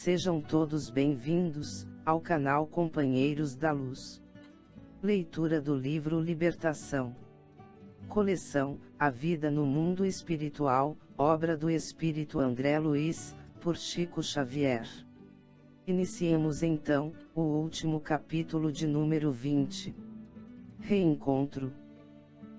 Sejam todos bem-vindos ao canal Companheiros da Luz. Leitura do livro Libertação. Coleção A Vida no Mundo Espiritual, obra do Espírito André Luiz, por Chico Xavier. Iniciemos então o último capítulo de número 20. Reencontro.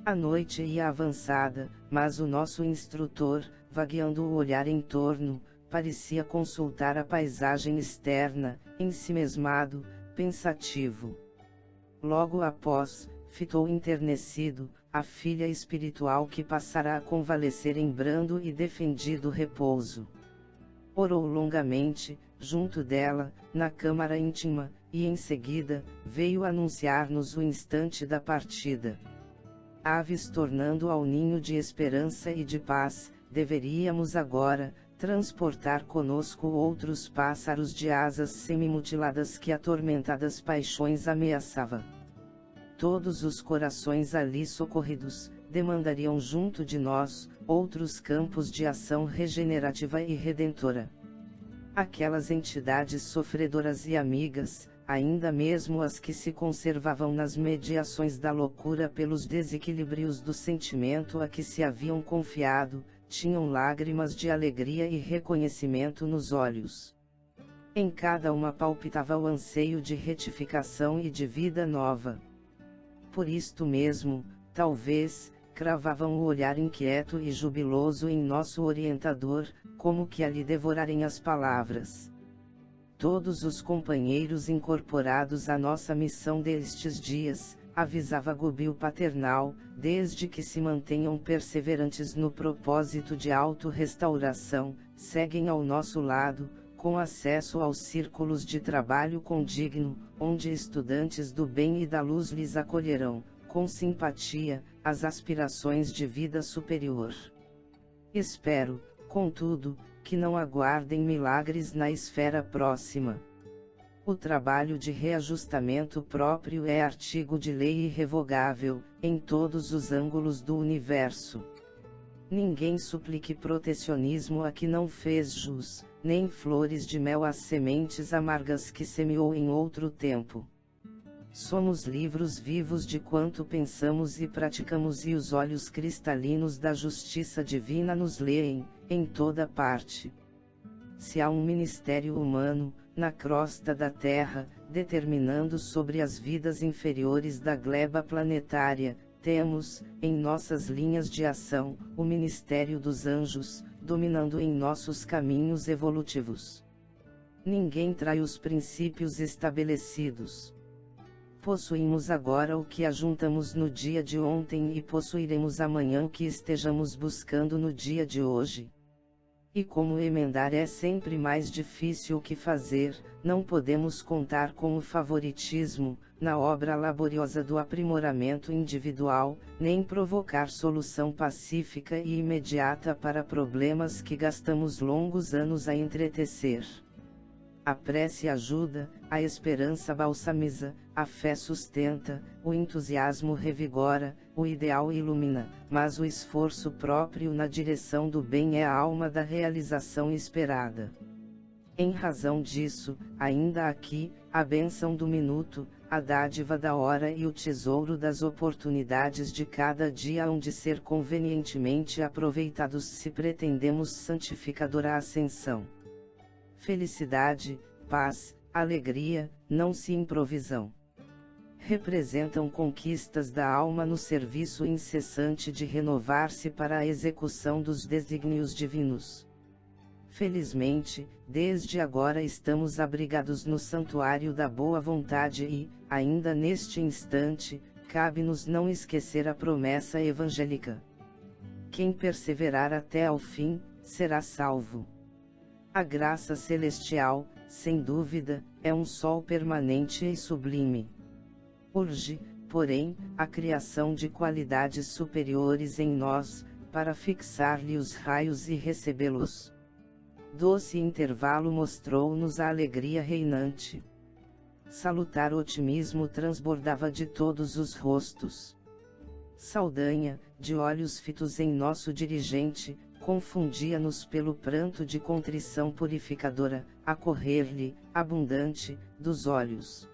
A noite ia avançada, mas o nosso instrutor, vagueando o olhar em torno, parecia consultar a paisagem externa, ensimesmado, pensativo. Logo após, fitou enternecido, a filha espiritual que passará a convalescer em brando e defendido repouso. Orou longamente, junto dela, na câmara íntima, e em seguida, veio anunciar-nos o instante da partida. Aves tornando ao ninho de esperança e de paz, deveríamos agora transportar conosco outros pássaros de asas semimutiladas que atormentadas paixões ameaçava. Todos os corações ali socorridos, demandariam junto de nós, outros campos de ação regenerativa e redentora. Aquelas entidades sofredoras e amigas, ainda mesmo as que se conservavam nas mediações da loucura pelos desequilíbrios do sentimento a que se haviam confiado, tinham lágrimas de alegria e reconhecimento nos olhos. Em cada uma palpitava o anseio de retificação e de vida nova. Por isto mesmo, talvez, cravavam o olhar inquieto e jubiloso em nosso orientador, como que a lhe devorarem as palavras. Todos os companheiros incorporados à nossa missão destes dias, avisava Gubil paternal, desde que se mantenham perseverantes no propósito de auto-restauração, seguem ao nosso lado, com acesso aos círculos de trabalho condigno, onde estudantes do bem e da luz lhes acolherão, com simpatia, as aspirações de vida superior. Espero, contudo, que não aguardem milagres na esfera próxima. O trabalho de reajustamento próprio é artigo de lei irrevogável, em todos os ângulos do universo. Ninguém suplique protecionismo a que não fez jus, nem flores de mel às sementes amargas que semeou em outro tempo. Somos livros vivos de quanto pensamos e praticamos, e os olhos cristalinos da justiça divina nos leem, em toda parte. Se há um ministério humano, na crosta da Terra, determinando sobre as vidas inferiores da gleba planetária, temos, em nossas linhas de ação, o ministério dos anjos, dominando em nossos caminhos evolutivos. Ninguém trai os princípios estabelecidos. Possuímos agora o que ajuntamos no dia de ontem e possuiremos amanhã o que estejamos buscando no dia de hoje. E como emendar é sempre mais difícil que fazer, não podemos contar com o favoritismo, na obra laboriosa do aprimoramento individual, nem provocar solução pacífica e imediata para problemas que gastamos longos anos a entretecer. A prece ajuda, a esperança balsamiza, a fé sustenta, o entusiasmo revigora, o ideal ilumina, mas o esforço próprio na direção do bem é a alma da realização esperada. Em razão disso, ainda aqui, a bênção do minuto, a dádiva da hora e o tesouro das oportunidades de cada dia hão de ser convenientemente aproveitados se pretendemos santificadora ascensão. Felicidade, paz, alegria, não se improvisam. Representam conquistas da alma no serviço incessante de renovar-se para a execução dos desígnios divinos. Felizmente, desde agora estamos abrigados no santuário da boa vontade e, ainda neste instante, cabe-nos não esquecer a promessa evangélica. Quem perseverar até ao fim, será salvo. A graça celestial, sem dúvida, é um sol permanente e sublime. Urge, porém, a criação de qualidades superiores em nós, para fixar-lhe os raios e recebê-los. Doce intervalo mostrou-nos a alegria reinante. Salutar otimismo transbordava de todos os rostos. Saldanha, de olhos fitos em nosso dirigente, confundia-nos pelo pranto de contrição purificadora, a correr-lhe, abundante, dos olhos.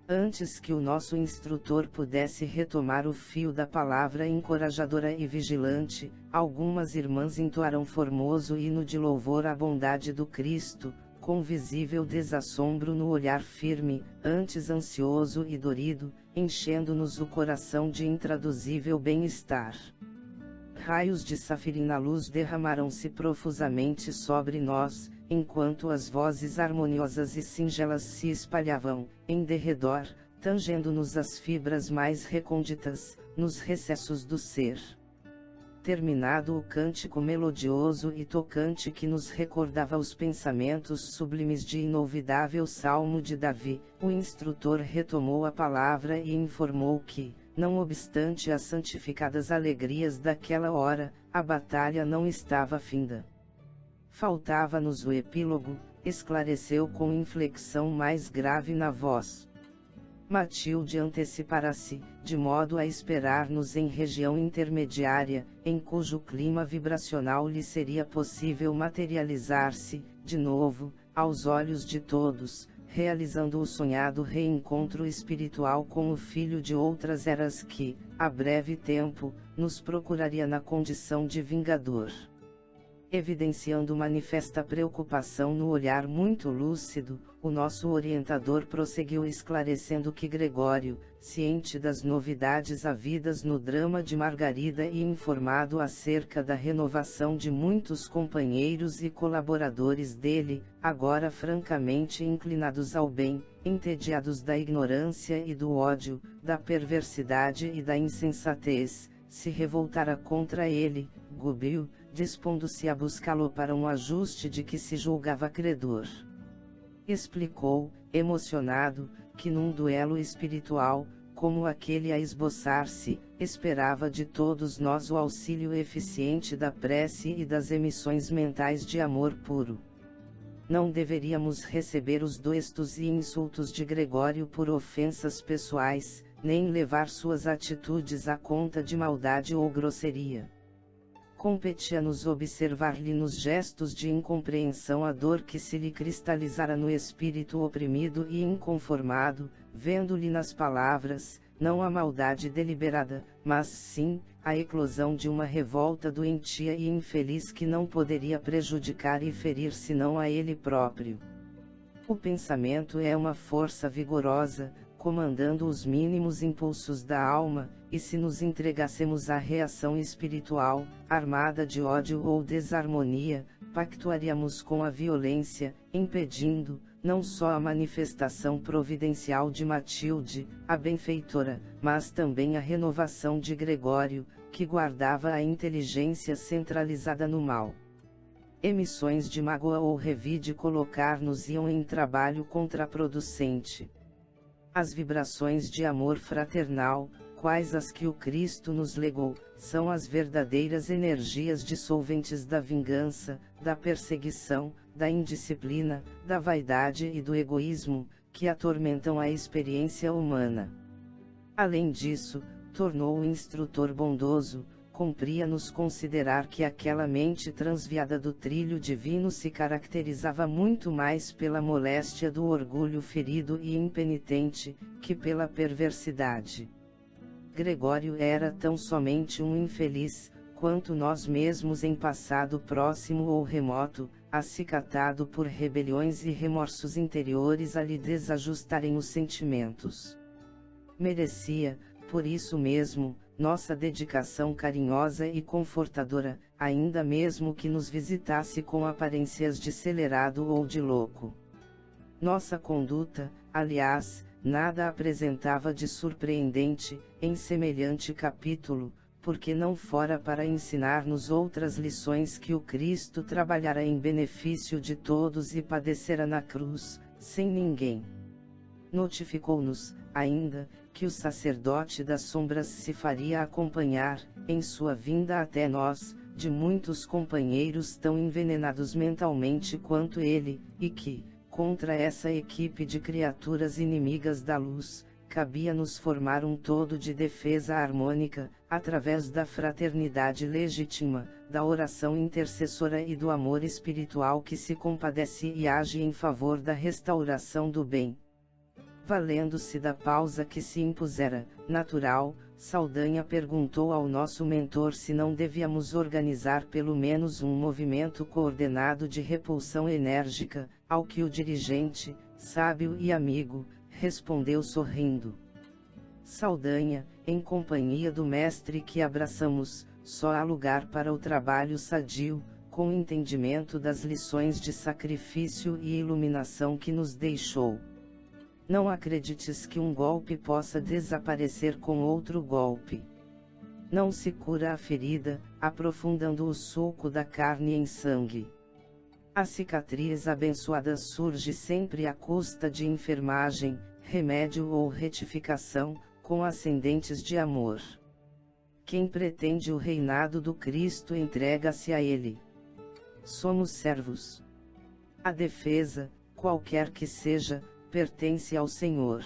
Antes que o nosso instrutor pudesse retomar o fio da palavra encorajadora e vigilante, algumas irmãs entoaram formoso hino de louvor à bondade do Cristo, com visível desassombro no olhar firme, antes ansioso e dorido, enchendo-nos o coração de intraduzível bem-estar. Raios de safirina luz derramaram-se profusamente sobre nós, enquanto as vozes harmoniosas e singelas se espalhavam, em derredor, tangendo-nos as fibras mais recônditas, nos recessos do ser. Terminado o cântico melodioso e tocante que nos recordava os pensamentos sublimes de inolvidável Salmo de Davi, o instrutor retomou a palavra e informou que, não obstante as santificadas alegrias daquela hora, a batalha não estava finda. Faltava-nos o epílogo, esclareceu com inflexão mais grave na voz. Matilde antecipara-se, de modo a esperar-nos em região intermediária, em cujo clima vibracional lhe seria possível materializar-se, de novo, aos olhos de todos, realizando o sonhado reencontro espiritual com o filho de outras eras que, a breve tempo, nos procuraria na condição de vingador. Evidenciando manifesta preocupação no olhar muito lúcido, o nosso orientador prosseguiu esclarecendo que Gregório, ciente das novidades havidas no drama de Margarida e informado acerca da renovação de muitos companheiros e colaboradores dele, agora francamente inclinados ao bem, entediados da ignorância e do ódio, da perversidade e da insensatez, se revoltara contra ele, Gubbio, dispondo-se a buscá-lo para um ajuste de que se julgava credor. Explicou, emocionado, que num duelo espiritual, como aquele a esboçar-se, esperava de todos nós o auxílio eficiente da prece e das emissões mentais de amor puro. Não deveríamos receber os duestos e insultos de Gregório por ofensas pessoais, nem levar suas atitudes à conta de maldade ou grosseria. Competia-nos observar-lhe nos gestos de incompreensão a dor que se lhe cristalizara no espírito oprimido e inconformado, vendo-lhe nas palavras, não a maldade deliberada, mas sim, a eclosão de uma revolta doentia e infeliz que não poderia prejudicar e ferir senão a ele próprio. O pensamento é uma força vigorosa, comandando os mínimos impulsos da alma, e se nos entregássemos à reação espiritual, armada de ódio ou desarmonia, pactuaríamos com a violência, impedindo, não só a manifestação providencial de Matilde, a benfeitora, mas também a renovação de Gregório, que guardava a inteligência centralizada no mal. Emissões de mágoa ou revide colocar-nos-iam em trabalho contraproducente. As vibrações de amor fraternal, quais as que o Cristo nos legou, são as verdadeiras energias dissolventes da vingança, da perseguição, da indisciplina, da vaidade e do egoísmo, que atormentam a experiência humana. Além disso, tornou o instrutor bondoso, cumpria-nos considerar que aquela mente transviada do trilho divino se caracterizava muito mais pela moléstia do orgulho ferido e impenitente, que pela perversidade. Gregório era tão somente um infeliz, quanto nós mesmos em passado próximo ou remoto, acicatado por rebeliões e remorsos interiores a lhe desajustarem os sentimentos. Merecia, por isso mesmo, nossa dedicação carinhosa e confortadora, ainda mesmo que nos visitasse com aparências de celerado ou de louco. Nossa conduta, aliás, nada apresentava de surpreendente, em semelhante capítulo, porque não fora para ensinar-nos outras lições que o Cristo trabalhara em benefício de todos e padecera na cruz, sem ninguém. Notificou-nos, ainda, que o sacerdote das sombras se faria acompanhar, em sua vinda até nós, de muitos companheiros tão envenenados mentalmente quanto ele, e que, contra essa equipe de criaturas inimigas da luz, cabia-nos formar um todo de defesa harmônica, através da fraternidade legítima, da oração intercessora e do amor espiritual que se compadece e age em favor da restauração do bem. Valendo-se da pausa que se impusera, natural, Saldanha perguntou ao nosso mentor se não devíamos organizar pelo menos um movimento coordenado de repulsão enérgica, ao que o dirigente, sábio e amigo, respondeu sorrindo. Saldanha, em companhia do mestre que abraçamos, só há lugar para o trabalho sadio, com entendimento das lições de sacrifício e iluminação que nos deixou. Não acredites que um golpe possa desaparecer com outro golpe. Não se cura a ferida, aprofundando o sulco da carne em sangue. A cicatriz abençoada surge sempre à custa de enfermagem, remédio ou retificação, com ascendentes de amor. Quem pretende o reinado do Cristo entrega-se a Ele. Somos servos. A defesa, qualquer que seja, pertence ao Senhor.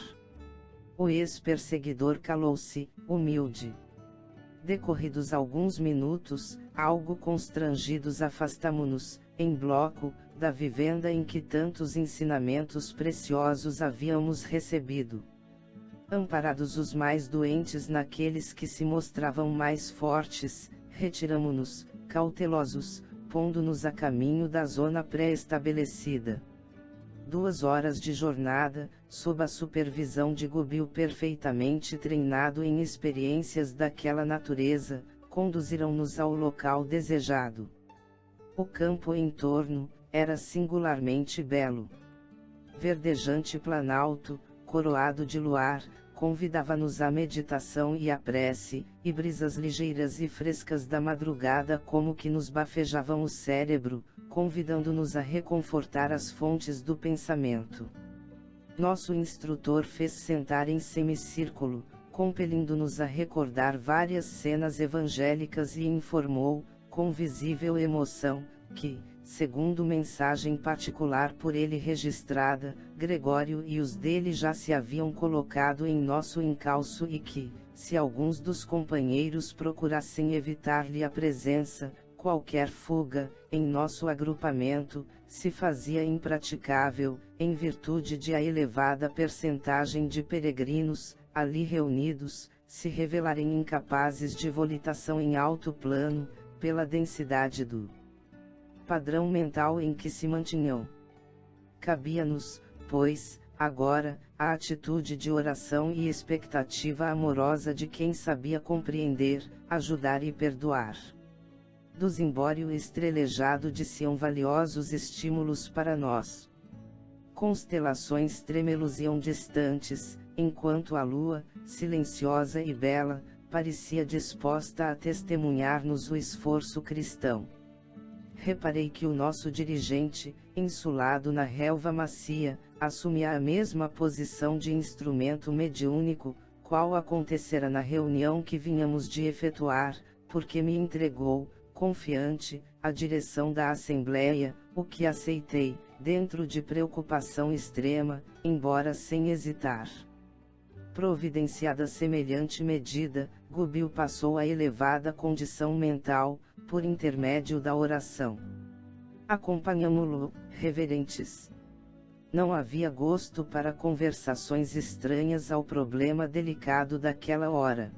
O ex-perseguidor calou-se, humilde. Decorridos alguns minutos, algo constrangidos afastamo-nos, em bloco, da vivenda em que tantos ensinamentos preciosos havíamos recebido. Amparados os mais doentes naqueles que se mostravam mais fortes, retiramo-nos, cautelosos, pondo-nos a caminho da zona pré-estabelecida. 2 horas de jornada, sob a supervisão de Gubil perfeitamente treinado em experiências daquela natureza, conduziram-nos ao local desejado. O campo em torno era singularmente belo. Verdejante planalto, coroado de luar, convidava-nos à meditação e à prece, e brisas ligeiras e frescas da madrugada como que nos bafejavam o cérebro, convidando-nos a reconfortar as fontes do pensamento. Nosso instrutor fez sentar em semicírculo, compelindo-nos a recordar várias cenas evangélicas e informou, com visível emoção, que, segundo mensagem particular por ele registrada, Gregório e os dele já se haviam colocado em nosso encalço e que, se alguns dos companheiros procurassem evitar-lhe a presença, qualquer fuga, em nosso agrupamento, se fazia impraticável, em virtude de a elevada percentagem de peregrinos, ali reunidos, se revelarem incapazes de volitação em alto plano, pela densidade do padrão mental em que se mantinham. Cabia-nos, pois, agora, a atitude de oração e expectativa amorosa de quem sabia compreender, ajudar e perdoar. Do zimbório estrelejado de Sião valiosos estímulos para nós. Constelações tremeluziam distantes, enquanto a lua, silenciosa e bela, parecia disposta a testemunhar-nos o esforço cristão. Reparei que o nosso dirigente, insulado na relva macia, assumia a mesma posição de instrumento mediúnico, qual acontecera na reunião que vinhamos de efetuar, porque me entregou, confiante, a direção da Assembleia, o que aceitei, dentro de preocupação extrema, embora sem hesitar. Providenciada semelhante medida, Gubil passou a elevada condição mental, por intermédio da oração. Acompanhamo-lo, reverentes. Não havia gosto para conversações estranhas ao problema delicado daquela hora.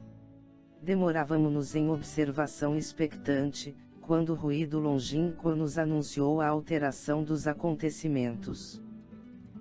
Demorávamo-nos em observação expectante, quando o ruído longínquo nos anunciou a alteração dos acontecimentos.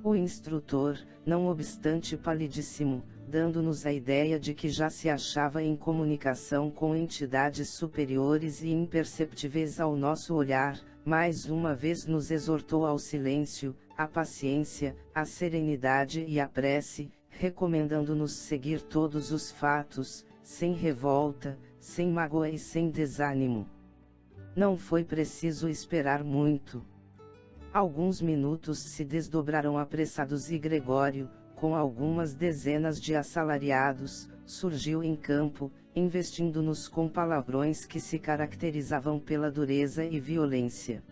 O instrutor, não obstante palidíssimo, dando-nos a ideia de que já se achava em comunicação com entidades superiores e imperceptíveis ao nosso olhar, mais uma vez nos exortou ao silêncio, à paciência, à serenidade e à prece, recomendando-nos seguir todos os fatos, sem revolta, sem mágoa e sem desânimo. Não foi preciso esperar muito. Alguns minutos se desdobraram apressados e Gregório, com algumas dezenas de assalariados, surgiu em campo, investindo-nos com palavrões que se caracterizavam pela dureza e violência.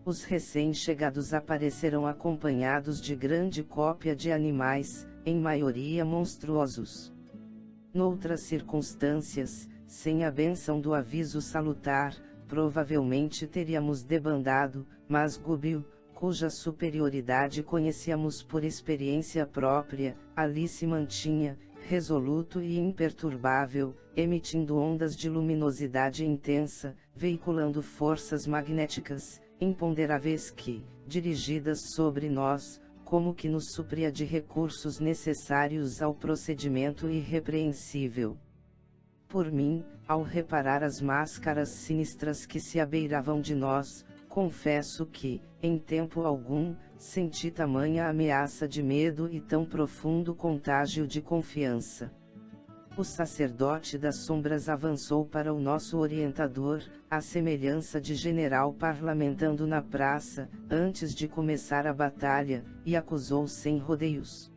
Os recém-chegados apareceram acompanhados de grande cópia de animais, em maioria monstruosos. Noutras circunstâncias, sem a bênção do aviso salutar, provavelmente teríamos debandado, mas Gubbio, cuja superioridade conhecíamos por experiência própria, ali se mantinha, resoluto e imperturbável, emitindo ondas de luminosidade intensa, veiculando forças magnéticas, imponderáveis que, dirigidas sobre nós, como que nos supria de recursos necessários ao procedimento irrepreensível. Por mim, ao reparar as máscaras sinistras que se abeiravam de nós, confesso que, em tempo algum, senti tamanha ameaça de medo e tão profundo contágio de confiança. O sacerdote das sombras avançou para o nosso orientador, à semelhança de general parlamentando na praça, antes de começar a batalha, e acusou sem rodeios.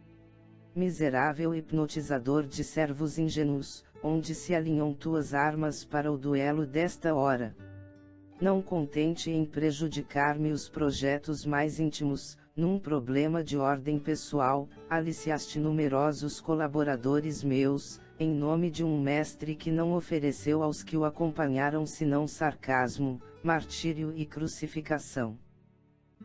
Miserável hipnotizador de servos ingênuos, onde se alinham tuas armas para o duelo desta hora? Não contente em prejudicar-me os projetos mais íntimos, num problema de ordem pessoal, aliciaste numerosos colaboradores meus, em nome de um mestre que não ofereceu aos que o acompanharam senão sarcasmo, martírio e crucificação.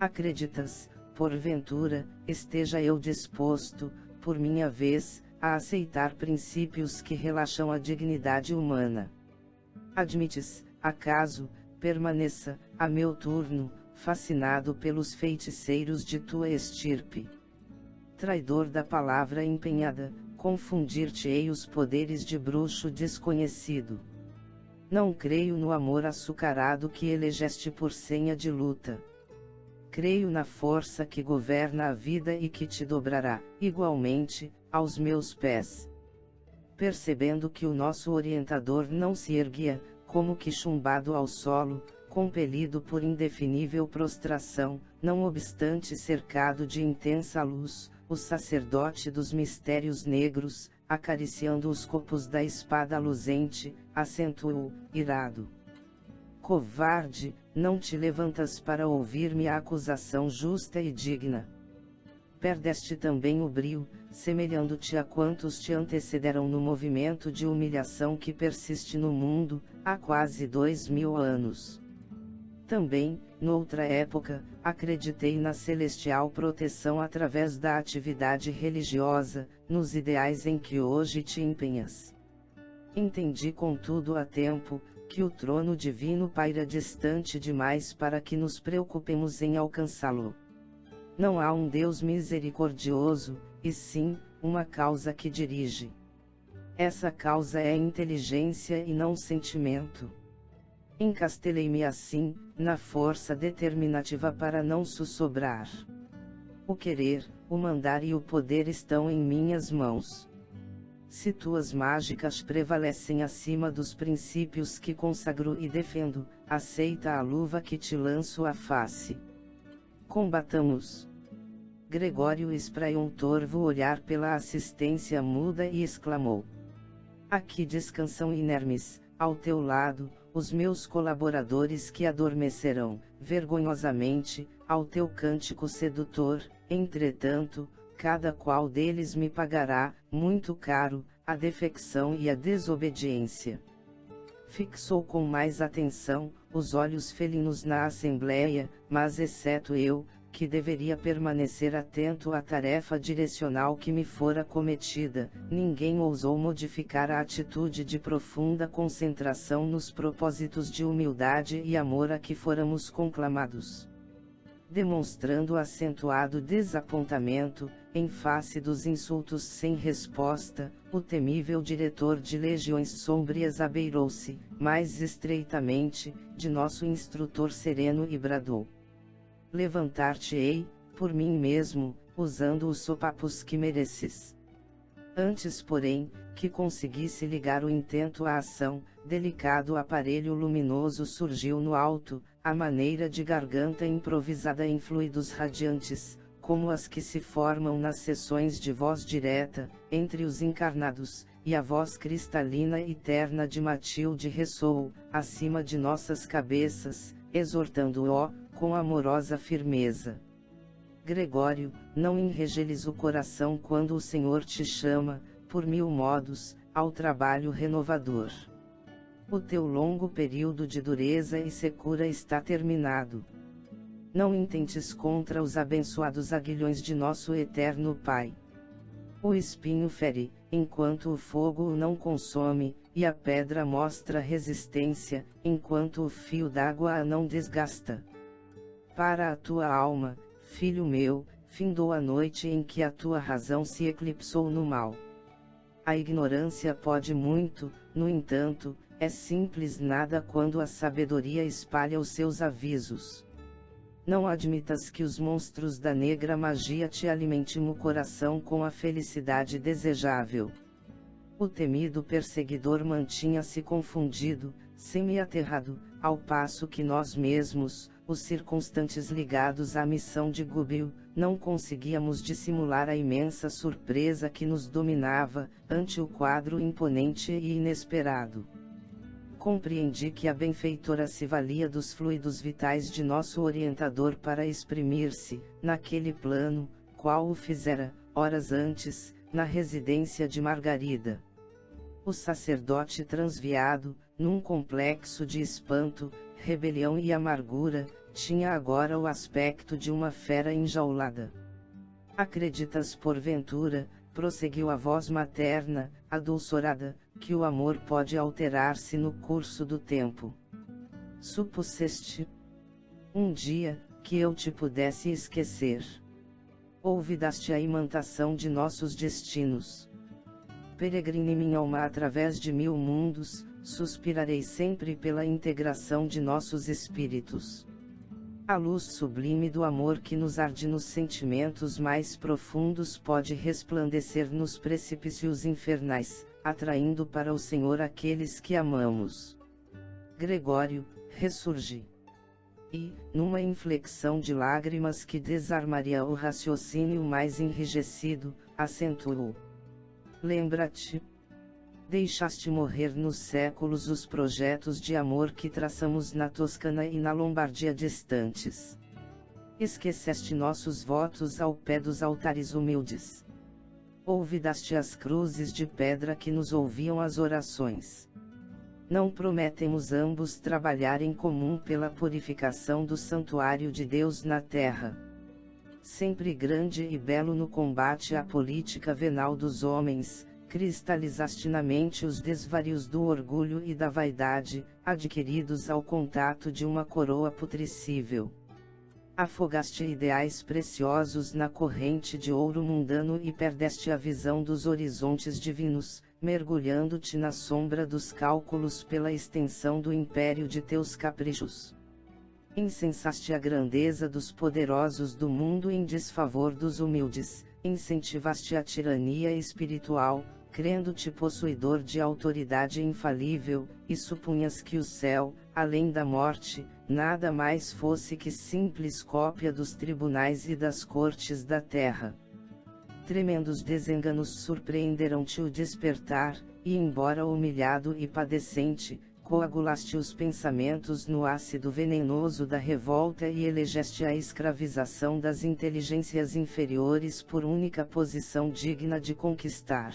Acreditas, porventura, esteja eu disposto, por minha vez, a aceitar princípios que relaxam a dignidade humana? Admites, acaso, permaneça, a meu turno, fascinado pelos feiticeiros de tua estirpe? Traidor da palavra empenhada, confundir-te-ei os poderes de bruxo desconhecido. Não creio no amor açucarado que elegeste por senha de luta. Creio na força que governa a vida e que te dobrará, igualmente, aos meus pés. Percebendo que o nosso orientador não se erguia, como que chumbado ao solo, compelido por indefinível prostração, não obstante cercado de intensa luz, o sacerdote dos mistérios negros, acariciando os copos da espada luzente, acentuou, irado: covarde, não te levantas para ouvir-me a acusação justa e digna. Perdeste também o brio, semelhando-te a quantos te antecederam no movimento de humilhação que persiste no mundo, há quase 2000 anos. Também, noutra época, acreditei na celestial proteção através da atividade religiosa, nos ideais em que hoje te empenhas. Entendi contudo a tempo, que o trono divino paira distante demais para que nos preocupemos em alcançá-lo. Não há um Deus misericordioso, e sim, uma causa que dirige. Essa causa é inteligência e não sentimento. Encastelei-me assim, na força determinativa para não sussobrar. O querer, o mandar e o poder estão em minhas mãos. Se tuas mágicas prevalecem acima dos princípios que consagro e defendo, aceita a luva que te lanço à face. Combatamos. Gregório espraiou um torvo olhar pela assistência muda e exclamou: aqui descansam inermes, ao teu lado, os meus colaboradores que adormecerão, vergonhosamente, ao teu cântico sedutor. Entretanto, cada qual deles me pagará, muito caro, a defecção e a desobediência. Fixou com mais atenção os olhos felinos na assembleia, mas exceto eu, que deveria permanecer atento à tarefa direcional que me fora cometida, ninguém ousou modificar a atitude de profunda concentração nos propósitos de humildade e amor a que fôramos conclamados. Demonstrando acentuado desapontamento, em face dos insultos sem resposta, o temível diretor de legiões sombrias abeirou-se, mais estreitamente, de nosso instrutor sereno e bradou: levantar-te-ei, por mim mesmo, usando os sopapos que mereces. Antes, porém, que conseguisse ligar o intento à ação, delicado aparelho luminoso surgiu no alto, à maneira de garganta improvisada em fluidos radiantes, como as que se formam nas sessões de voz direta, entre os encarnados, e a voz cristalina e terna de Matilde ressoou, acima de nossas cabeças, exortando-o, com amorosa firmeza: Gregório, não enregeles o coração quando o Senhor te chama, por mil modos, ao trabalho renovador. O teu longo período de dureza e secura está terminado. Não intentes contra os abençoados aguilhões de nosso eterno Pai. O espinho fere, enquanto o fogo o não consome, e a pedra mostra resistência, enquanto o fio d'água a não desgasta. Para a tua alma, filho meu, findou a noite em que a tua razão se eclipsou no mal. A ignorância pode muito, no entanto, é simples nada quando a sabedoria espalha os seus avisos. Não admitas que os monstros da negra magia te alimentem o coração com a felicidade desejável. O temido perseguidor mantinha-se confundido, semi-aterrado, ao passo que nós mesmos, os circunstantes ligados à missão de Gubil, não conseguíamos dissimular a imensa surpresa que nos dominava, ante o quadro imponente e inesperado. Compreendi que a benfeitora se valia dos fluidos vitais de nosso orientador para exprimir-se, naquele plano, qual o fizera, horas antes, na residência de Margarida. O sacerdote transviado, num complexo de espanto, rebelião e amargura, tinha agora o aspecto de uma fera enjaulada. Acreditas porventura, prosseguiu a voz materna, adulcorada, que o amor pode alterar-se no curso do tempo? Supuseste um dia, que eu te pudesse esquecer. Ouvidaste a imantação de nossos destinos. Peregrine minha alma através de 1000 mundos, suspirarei sempre pela integração de nossos espíritos. A luz sublime do amor que nos arde nos sentimentos mais profundos pode resplandecer nos precipícios infernais, atraindo para o Senhor aqueles que amamos. Gregório, ressurge. E, numa inflexão de lágrimas que desarmaria o raciocínio mais enrijecido, acentuou: lembra-te. Deixaste morrer nos séculos os projetos de amor que traçamos na Toscana e na Lombardia distantes. Esqueceste nossos votos ao pé dos altares humildes. Olvidaste as cruzes de pedra que nos ouviam as orações. Não prometemos ambos trabalhar em comum pela purificação do santuário de Deus na terra? Sempre grande e belo no combate à política venal dos homens, cristalizaste na mente os desvarios do orgulho e da vaidade, adquiridos ao contato de uma coroa putrescível. Afogaste ideais preciosos na corrente de ouro mundano e perdeste a visão dos horizontes divinos, mergulhando-te na sombra dos cálculos pela extensão do império de teus caprichos. Incensaste a grandeza dos poderosos do mundo em desfavor dos humildes, incentivaste a tirania espiritual, crendo-te possuidor de autoridade infalível, e supunhas que o céu, além da morte, nada mais fosse que simples cópia dos tribunais e das cortes da terra. Tremendos desenganos surpreenderam-te o despertar, e embora humilhado e padecente, coagulaste os pensamentos no ácido venenoso da revolta e elegeste a escravização das inteligências inferiores por única posição digna de conquistar.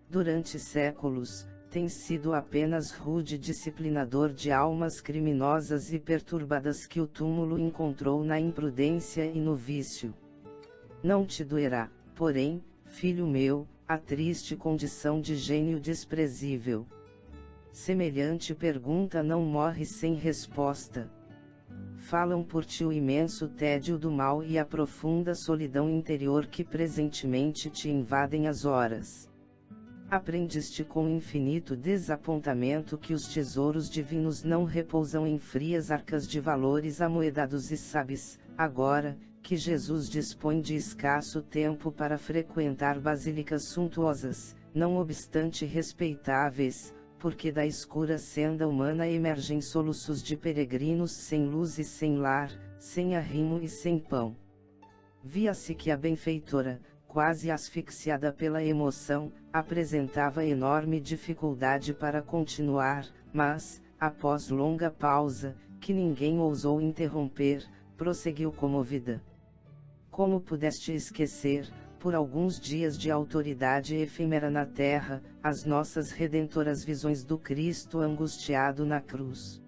Durante séculos, tens sido apenas rude disciplinador de almas criminosas e perturbadas que o túmulo encontrou na imprudência e no vício. Não te doerá, porém, filho meu, a triste condição de gênio desprezível. Semelhante pergunta não morre sem resposta. Falam por ti o imenso tédio do mal e a profunda solidão interior que presentemente te invadem as horas. Aprendeste com infinito desapontamento que os tesouros divinos não repousam em frias arcas de valores amoedados e sabes, agora, que Jesus dispõe de escasso tempo para frequentar basílicas suntuosas, não obstante respeitáveis, porque da escura senda humana emergem soluços de peregrinos sem luz e sem lar, sem arrimo e sem pão. Via-se que a benfeitora, quase asfixiada pela emoção, apresentava enorme dificuldade para continuar, mas, após longa pausa, que ninguém ousou interromper, prosseguiu comovida. Como pudeste esquecer, por alguns dias de autoridade efêmera na terra, as nossas redentoras visões do Cristo angustiado na cruz.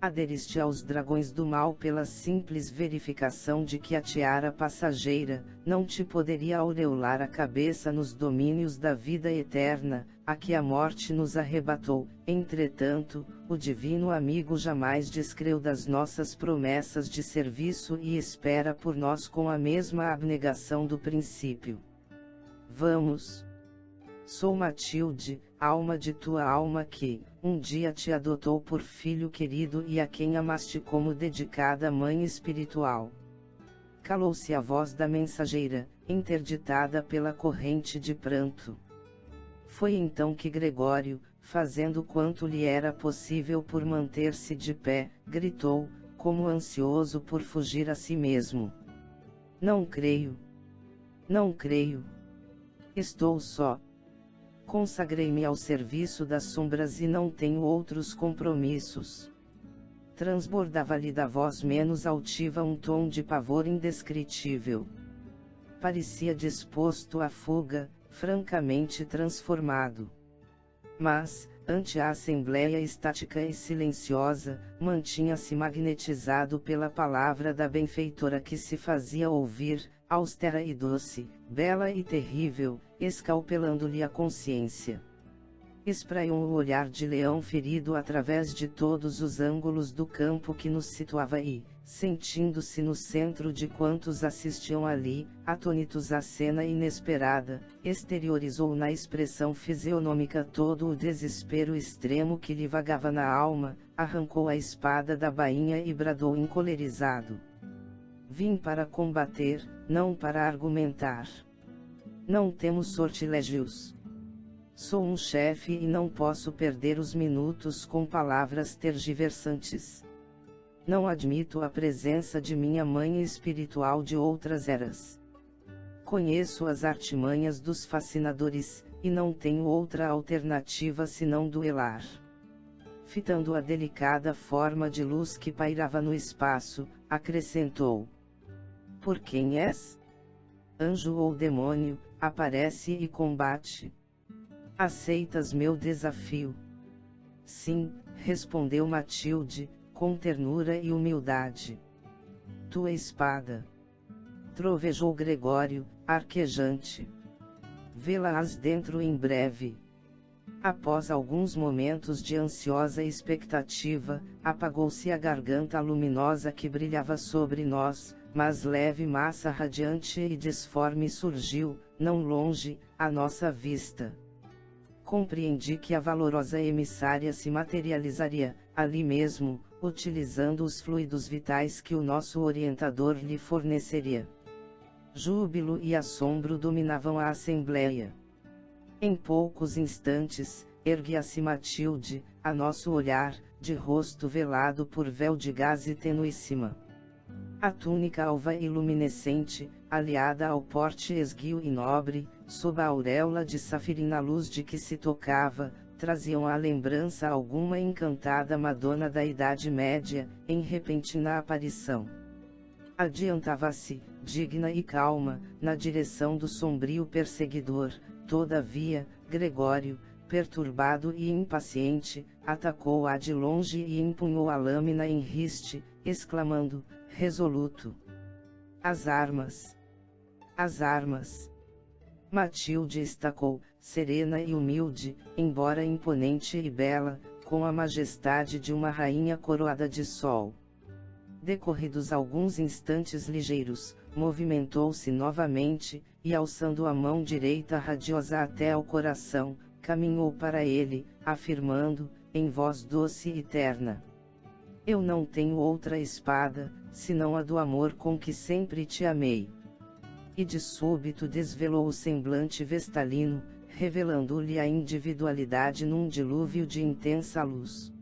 Aderiste aos dragões do mal pela simples verificação de que a tiara passageira não te poderia aureolar a cabeça nos domínios da vida eterna, a que a morte nos arrebatou. Entretanto, o divino amigo jamais descreu das nossas promessas de serviço e espera por nós com a mesma abnegação do princípio. Vamos! Sou Matilde, alma de tua alma que, um dia te adotou por filho querido e a quem amaste como dedicada mãe espiritual. Calou-se a voz da mensageira, interditada pela corrente de pranto. Foi então que Gregório, fazendo quanto lhe era possível por manter-se de pé, gritou, como ansioso por fugir a si mesmo: Não creio! Não creio! Estou só! Consagrei-me ao serviço das sombras e não tenho outros compromissos. Transbordava-lhe da voz menos altiva um tom de pavor indescritível. Parecia disposto à fuga, francamente transformado. Mas, ante a assembleia estática e silenciosa, mantinha-se magnetizado pela palavra da benfeitora que se fazia ouvir, austera e doce, bela e terrível, escalpelando-lhe a consciência. Espraiou o olhar de leão ferido através de todos os ângulos do campo que nos situava e, sentindo-se no centro de quantos assistiam ali, atônitos à cena inesperada, exteriorizou na expressão fisionômica todo o desespero extremo que lhe vagava na alma, arrancou a espada da bainha e bradou encolerizado: Vim para combater, não para argumentar. Não temos sortilégios. Sou um chefe e não posso perder os minutos com palavras tergiversantes. Não admito a presença de minha mãe espiritual de outras eras. Conheço as artimanhas dos fascinadores, e não tenho outra alternativa senão duelar. Fitando a delicada forma de luz que pairava no espaço, acrescentou: Por quem és? Anjo ou demônio, aparece e combate. Aceitas meu desafio? Sim, respondeu Matilde, com ternura e humildade. Tua espada. Trovejou Gregório, arquejante. Vê-la-ás dentro em breve. Após alguns momentos de ansiosa expectativa, apagou-se a garganta luminosa que brilhava sobre nós, mas leve massa radiante e disforme surgiu, não longe, à nossa vista. Compreendi que a valorosa emissária se materializaria, ali mesmo, utilizando os fluidos vitais que o nosso orientador lhe forneceria. Júbilo e assombro dominavam a assembleia. Em poucos instantes, erguia-se Matilde, a nosso olhar, de rosto velado por véu de gaze tenuíssima. A túnica alva e luminescente, aliada ao porte esguio e nobre, sob a auréola de safirina luz de que se tocava, traziam à lembrança alguma encantada Madonna da Idade Média, em repentina aparição. Adiantava-se, digna e calma, na direção do sombrio perseguidor. Todavia, Gregório, perturbado e impaciente, atacou-a de longe e empunhou a lâmina em riste, exclamando, resoluto: As armas! As armas! Matilde estacou, serena e humilde, embora imponente e bela, com a majestade de uma rainha coroada de sol. Decorridos alguns instantes ligeiros, movimentou-se novamente, e alçando a mão direita radiosa até ao coração, caminhou para ele, afirmando, em voz doce e terna: Eu não tenho outra espada, senão a do amor com que sempre te amei. E de súbito desvelou o semblante vestalino, revelando-lhe a individualidade num dilúvio de intensa luz.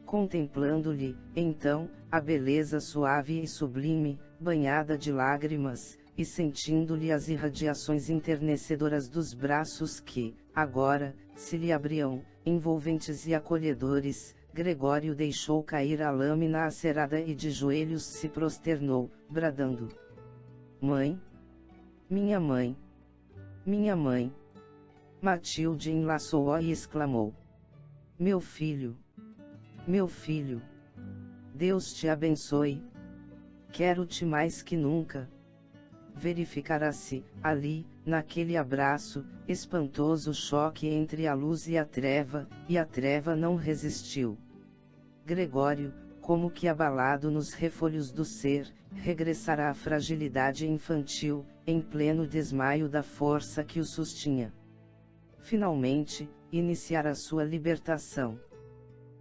Contemplando-lhe, então, a beleza suave e sublime, banhada de lágrimas, e sentindo-lhe as irradiações enternecedoras dos braços que, agora, se lhe abriam, envolventes e acolhedores, Gregório deixou cair a lâmina acerada e de joelhos se prosternou, bradando: Mãe? Minha mãe! Minha mãe! Matilde enlaçou-o e exclamou: Meu filho! Meu filho! Deus te abençoe! Quero-te mais que nunca! Verificará-se, ali, naquele abraço, espantoso choque entre a luz e a treva não resistiu. Gregório, como que abalado nos refolhos do ser, regressará à fragilidade infantil, em pleno desmaio da força que o sustinha. Finalmente, iniciará sua libertação.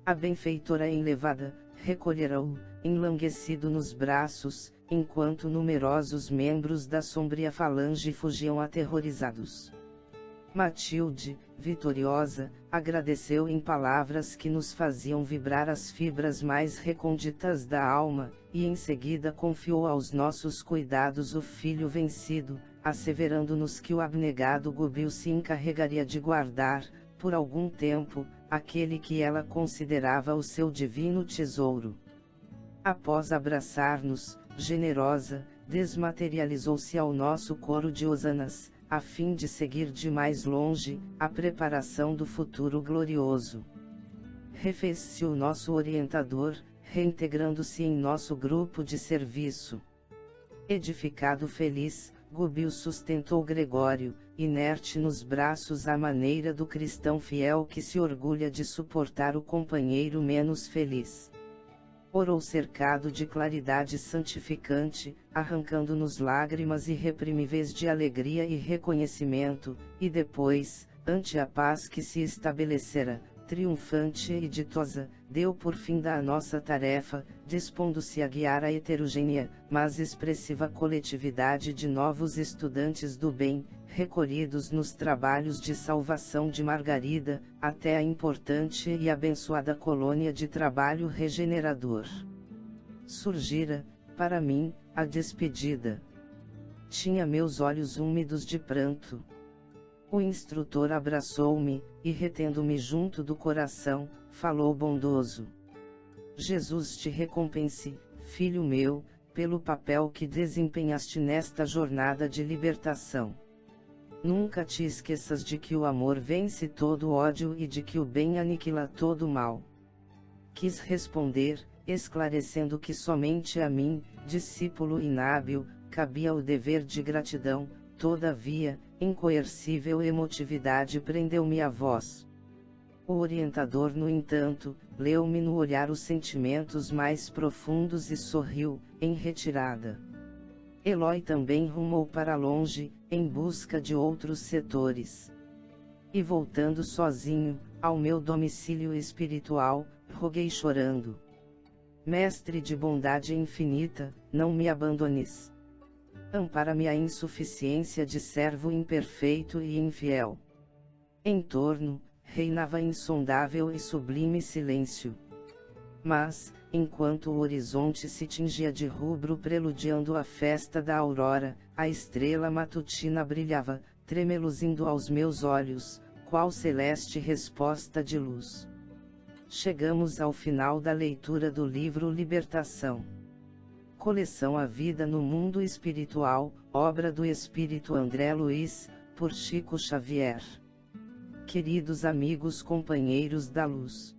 A benfeitora enlevada, recolherá-o, enlanguescido nos braços, enquanto numerosos membros da sombria falange fugiam aterrorizados. Matilde, vitoriosa, agradeceu em palavras que nos faziam vibrar as fibras mais recônditas da alma, e em seguida confiou aos nossos cuidados o filho vencido, asseverando-nos que o abnegado Gubil se encarregaria de guardar, por algum tempo, aquele que ela considerava o seu divino tesouro. Após abraçar-nos, generosa, desmaterializou-se ao nosso coro de hosanas, a fim de seguir de mais longe, a preparação do futuro glorioso. Refez-se o nosso orientador, reintegrando-se em nosso grupo de serviço. Edificado feliz, Gubil sustentou Gregório, inerte nos braços à maneira do cristão fiel que se orgulha de suportar o companheiro menos feliz. Orou cercado de claridade santificante, arrancando-nos lágrimas irreprimíveis de alegria e reconhecimento, e depois, ante a paz que se estabelecera, triunfante e ditosa, deu por fim a nossa tarefa, dispondo-se a guiar a heterogênea, mas expressiva coletividade de novos estudantes do bem, recolhidos nos trabalhos de salvação de Margarida, até a importante e abençoada colônia de trabalho regenerador. Surgira, para mim, a despedida. Tinha meus olhos úmidos de pranto. O instrutor abraçou-me, e retendo-me junto do coração, falou bondoso: Jesus te recompense, filho meu, pelo papel que desempenhaste nesta jornada de libertação. Nunca te esqueças de que o amor vence todo ódio e de que o bem aniquila todo mal. Quis responder, esclarecendo que somente a mim, discípulo inábil, cabia o dever de gratidão. Todavia, incoercível emotividade prendeu-me à voz. O orientador, no entanto, leu-me no olhar os sentimentos mais profundos e sorriu, em retirada. Eloy também rumou para longe, em busca de outros setores. E voltando sozinho, ao meu domicílio espiritual, roguei chorando: Mestre de bondade infinita, não me abandones. Ampara-me a insuficiência de servo imperfeito e infiel. Em torno, reinava insondável e sublime silêncio. Mas, enquanto o horizonte se tingia de rubro preludiando a festa da aurora, a estrela matutina brilhava, tremeluzindo aos meus olhos, qual celeste resposta de luz. Chegamos ao final da leitura do livro Libertação. Coleção A Vida no Mundo Espiritual, obra do Espírito André Luiz, por Chico Xavier. Queridos amigos companheiros da luz,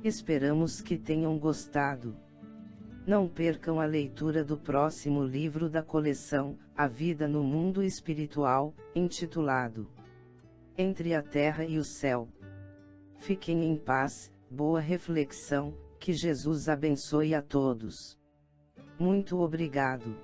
esperamos que tenham gostado. Não percam a leitura do próximo livro da coleção, A Vida no Mundo Espiritual, intitulado Entre a Terra e o Céu. Fiquem em paz, boa reflexão, que Jesus abençoe a todos. Muito obrigado.